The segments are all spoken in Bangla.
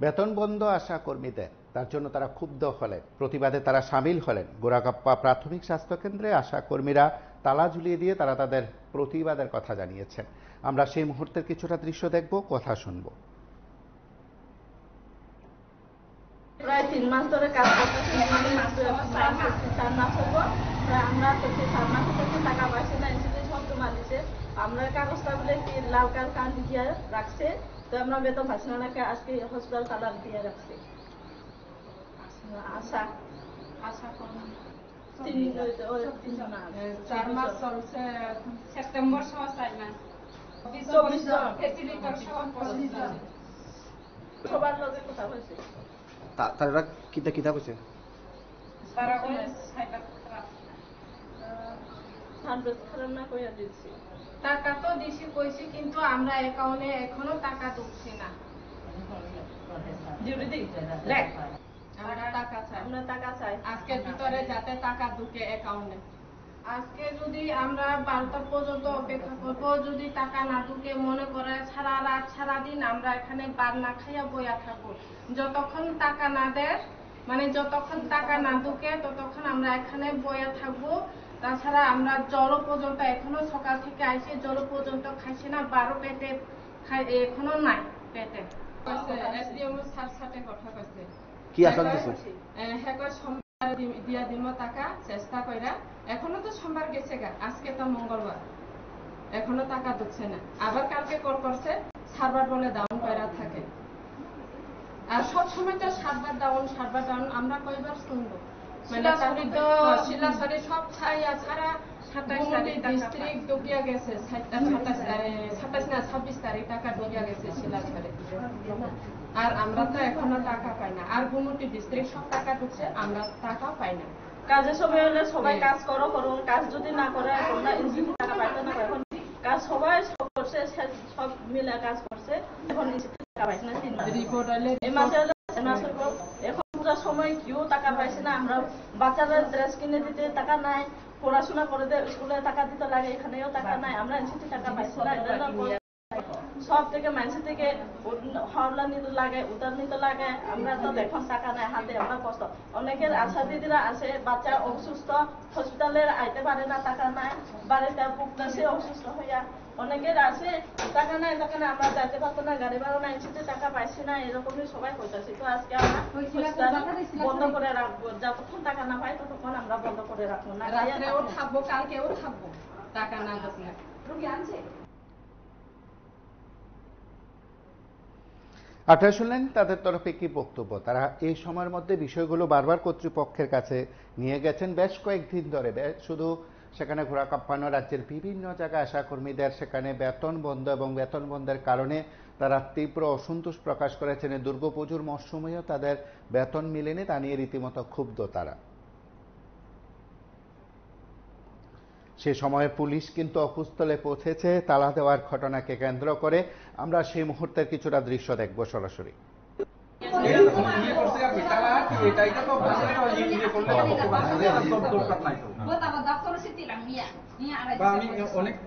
বেতন বন্ধ আশা কর্মীদের, তার জন্য তারা ক্ষুব্ধ হলেন, প্রতিবাদে তারা সামিল হলেন। গোরাকাপ্পা প্রাথমিক স্বাস্থ্য কেন্দ্রে আশা কর্মীরা তালা ঝুলিয়ে দিয়ে তারা তাদের প্রতিবাদের কথা জানিয়েছেন। আমরা সেই মুহূর্তের কিছুটা দৃশ্য দেখব, কথা শুনব। প্রায় 3 মাস ধরে কাজ করতেছি, 4 মাস হবো। আমরা 4 মাস থেকে টাকা পাইছি না, এনসিটি সব জমা দিছে। আমরা কাগজটা বলে কি লাল কার্ড দিয়ে রাখছে, তো আমরা বেতন পাচ্ছি না, আজকে হসপিটাল তালা দিয়ে রাখছে। আশা আশা করি 4 মাস চলছে, সেপ্টেম্বর সহ 4 মাস, 24 জন ফেসিলিটার সহ 25 জন। সবার লগে কথা হয়েছে, তারা কিতা কিতা কইছে? তারা ওই সাইডটা খারাপ না কইয়া দিচ্ছি। টাকা তো দিছি কইছি, কিন্তু আমরা অ্যাকাউন্টে এখনো টাকা ঢুকছে না। আমরা টাকা চাই আজকের ভিতরে, যাতে টাকা ঢুকে অ্যাকাউন্টে। আজকে যদি আমরা 12টা পর্যন্ত অপেক্ষা করবো, যদি টাকা না ঢুকে, মনে করে সারা রাত সারাদিন আমরা এখানে বার না খাইয়া বইয়া থাকবো। যতক্ষণ টাকা না দেয়, মানে যতক্ষণ টাকা না ঢুকে, ততক্ষণ আমরা এখানে বইয়া থাকবো। তাছাড়া আমরা জলও পর্যন্ত এখনো সকাল থেকে আইসি, জল পর্যন্ত খাইছি না, 12 পেটে এখনো নাই পেটে। সাথে কথা কইছে কি আশা দিছে? হ্যাঁ, সোমবার দিয়া দিমো টাকা, চেষ্টা কইরা। এখনো তো সোমবার গেছে গা, আজকে তো মঙ্গলবার, এখনো টাকা দিচ্ছে না। আবার কালকে কল করছে, সার্ভার বলে ডাউন কইরা থাকে। আর সব সময় তো সার্ভার ডাউন, আমরা কয়বার শুনবো? মানে শিলাছড়ি সব ছাইয়া ছাড়া 27 তারিখ ডিস্ট্রিক্ট ঢুকিয়া গেছে, 26 তারিখ টাকা ঢুকিয়া গেছে শিলাছড়ি। আর আমরা তো এখনো টাকা পাই না। আর গুমটি ডিস্ট্রিক্ট সব টাকা ঢুকছে, আমরা টাকা পাই না। কাজের সময় হলে সবাই কাজ করুন, কাজ যদি না করে তোমরা ইনস্টিটিউট টাকা পাইতো না। এখন কাজ সবাই সব করছে, সব মিলে কাজ করছে, এখন ইনস্টিটিউট টাকা পাইছে না। 3 মাস রিপোর্ট হলে এই মাসে এখন পুরো সময় কেউ টাকা পাইছে না। আমরা বাচ্চাদের ড্রেস কিনে দিতে টাকা নাই, পড়াশোনা করে স্কুলে টাকা দিতে লাগে, এখানেও টাকা নাই। আমরা ইনস্টিটিউট টাকা পাইছি না। সব থেকে মানুষ থেকে হরলা নিতে লাগে, উদার নিতে লাগে। আমরা তো দেখুন টাকা নাই হাতে, আমরা কষ্ট। অনেকের আশা দিদিরা আছে, বাচ্চা অসুস্থ, হসপিটালে আইতে পারে না, টাকা নাই, বাড়িতে ভুগতেছে অসুস্থ হইয়া। অনেকের আছে টাকা নাই, আমরা যাইতে পারতো না, গাড়ি ভাড়া নাই, সেটা টাকা পাইছি না, এরকমই সবাই কইতাছি। তো আজকে আমরা বন্ধ করে রাখবো, যতক্ষণ টাকা না পাই ততক্ষণ আমরা বন্ধ করে রাখবো না। রাত্রেও থাকবো, কালকেও থাকবো, টাকা না দিলে। রুগী আনছে। আপনারা শুনলেন তাদের তরফে কি বক্তব্য। তারা এই সময়ের মধ্যে বিষয়গুলো বারবার কর্তৃপক্ষের কাছে নিয়ে গেছেন বেশ কয়েকদিন ধরে। শুধু সেখানে গোরাকাপ্পা নয়, রাজ্যের বিভিন্ন জায়গায় আশা কর্মীদের সেখানে বেতন বন্ধ এবং বেতন বন্ধের কারণে তারা তীব্র অসন্তোষ প্রকাশ করেছেন। দুর্গাপুজোর মরশুমেও তাদের বেতন মিলেনি, তা নিয়ে রীতিমতো ক্ষুব্ধ তারা। সে সময়ে পুলিশ কিন্তু অকুস্থলে পৌঁছেছে তালা দেওয়ার ঘটনাকে কেন্দ্র করে। আমরা সেই মুহূর্তের কিছুটা দৃশ্য দেখব সরাসরি।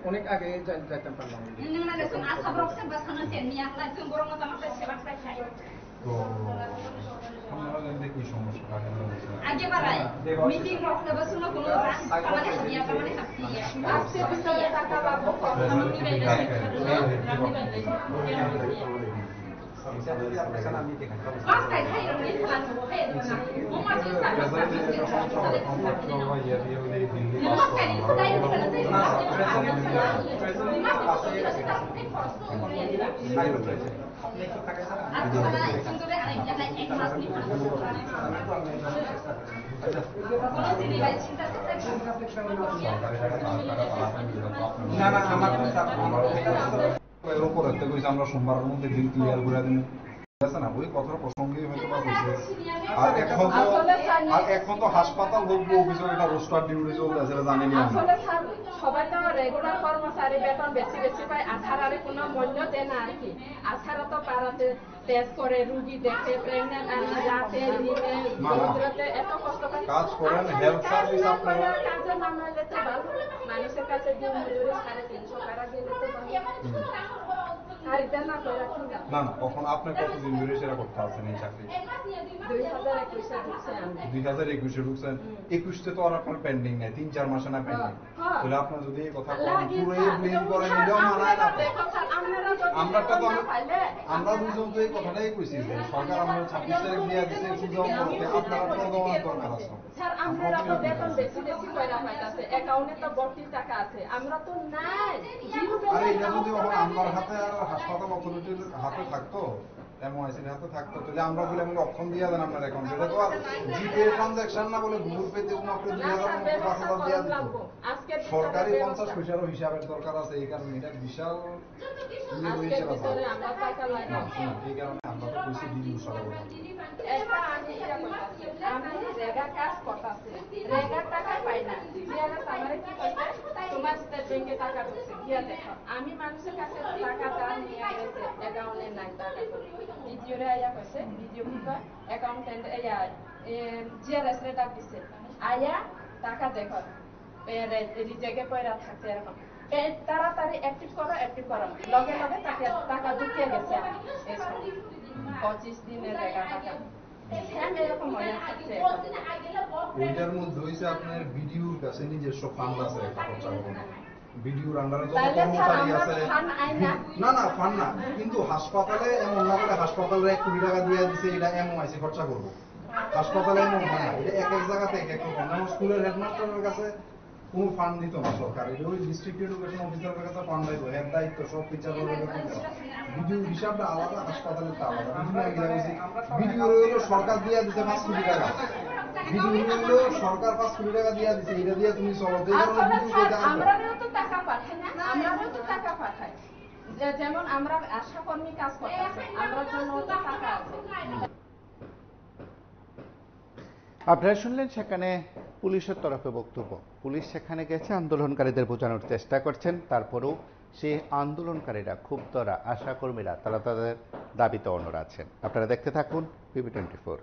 অনেক আগে যাইতাম পারলাম। আগে বাড়াই মিটিং রক্ষা বসুন কোনো মানে হাতিয়া মানে হাতিয়া আজকে বিষয়ে টাকা পাবো কমিটি গাইলে মাছ খাই খাই রঙে খান খাই না মামা যে সাথে আমরা সোমবারের মধ্যে দিন ক্লিয়ার করে দিন আছে না, ওই কথার প্রসঙ্গেই হয়তো বা হয়েছে। আর এখন তো হাসপাতাল ভোগ্য অফিসে একটা রোস্টার ডিউটি চলতেছে, জানেনি। আসলে স্যার সবাই তো রেগুলার কর্মচারী বেতন বেশি পায়, আছাড়ারে কোনো মূল্য দেয় না আর কি। আছাড়া তো পাড়াতে টেস্ট করে, রুগী দেখে, প্রেগনেন্ট রাতে দিনে সমুদ্রতে এত কষ্ট করে কাজ করেন, হেলথ সার্ভিস আপনারা কাজে নামাইলে তো ভালো। মানুষের কাছে দিন মজুরি 350 টাকা দিলে তো ভালো। আর এটা না করে রাখি না না না, কখন আপনি কতদিন ধরে সেটা করতে আছেন এই চাকরি? 2021 এ ঢুকছে আমি 2021 ঢুকছেন, 21 তো আর আপনার পেন্ডিং নাই, 3-4 মাসে না পেন্ডিং। হ্যাঁ। তাহলে আপনার যদি এই কথা লাগি পুরো স্যার, ব্লেম করেন স্যার, এটাও মানায় না তো। দেখো স্যার, আপনারা যদি আমরাটা তো বেতন না পাইলে, আমরা দুজন তো এই কথাটাই কইছি যে সরকার আমরা 26 তারিখ দিয়ে দিছে, পূজা উপলক্ষে আপনারা প্রদানের দরকার আছে। স্যার আপনারা তো বেতন বেশি বেশি কইরা পাইতাছে, অ্যাকাউন্টে তো 32 টাকা আছে, আমরা তো নাই, জিরো আরে এটা ব্যালেন্স যদি এখন আমার হাতে আর হাসপাতাল অথরিটির হাতে থাকতো, এমওআইসির হাতে থাকতো, তাহলে আমরা বলে আমি অপশন দিয়ে দেন আপনার অ্যাকাউন্টে। এটা তো আর জিপে ট্রানজাকশন না, বলে গুগল পে তে কোনো আপনি 2000 5,000 দিয়ে দিত। আজকে সরকারি 50 পয়সারও হিসাবের দরকার আছে, এই কারণে এটা বিশাল আজকে ভিতরে আমরা টাকা লাগে না শুনুন, এই কারণে আমরা তো কইছি ডিডির সাথে কথা বলতে। একটা আমি এটা করতেছি, আমি রেগা কাজ করতেছি, রেগার টাকা পাই না, জিয়ারা আমারে কি কইছে, তোমার স্টেট ব্যাংকে টাকা ঢুকছে, গিয়া দেখো। আমি মানুষের কাছে টাকা দান নিয়ে গেছে, অ্যাকাউন্টে নাই টাকা। ভিডিওরে আয়া কইছে, ভিডিও কি কয়, অ্যাকাউন্টেন্ট জিয়ারএস রে ডাক দিছে, আয়া টাকা দেখো, রিজেক্টে পয়রা থাকছে এরকম। তাড়াতাড়ি অ্যাক্টিভ করো, লগে লগে টাকা ঢুকিয়ে গেছে আমার। 25 দিনের রেগা টাকা। হ্যাঁ, এরকম হয়ে থাকছে। ওইটার মধ্যে হইছে আপনার ভিডিওর কাছে নিজস্ব ফান্ড আছে, একটা খরচা করুন। ভিডিওর আন্ডারে যত তাহলে স্যার কর্মচারী আমরা আছে, ফান্ড আই না? না না ফান্ড না, কিন্তু হাসপাতালে এমন না করে হাসপাতালে 1 কোটি টাকা দিয়ে দিছে এটা এমওআইসি খরচা করবো। হাসপাতালে এমন হয় না, এটা এক এক জায়গাতে এক এক রকম। যেমন স্কুলের হেডমাস্টারের কাছে কোনো ফান্ড দিত না সরকার, এটা ওই ডিস্ট্রিক্ট এডুকেশন অফিসারের কাছে ফান্ড দিত, এর দায়িত্ব সব টিচারের ভিডিও হিসাবটা আলাদা, হাসপাতালের তা আলাদা। ভিডিও হলো সরকার দিয়ে দিতে 5 কোটি টাকা, ভিডিও হলো সরকার 5 কোটি টাকা দিয়ে দিছে, এটা দিয়ে তুমি চলো। এই কারণে আসলে ভিডিও স্যার কইতে আসবে। আমরাও তো টাকা পাঠাই না, আমরাও তো টাকা পাঠাই। যেমন আমরা আশা কর্মী কাজ করতেছি, আমরা জন্য তো টাকা আছে। আপনারা শুনলেন সেখানে পুলিশের তরফে বক্তব্য। পুলিশ সেখানে গেছে, আন্দোলনকারীদের বোঝানোর চেষ্টা করছেন, তারপরেও সেই আন্দোলনকারীরা, ক্ষুব্ধরা, আশাকর্মীরা তারা তাদের দাবিতে অনড় আছেন। আপনারা দেখতে থাকুন PB24।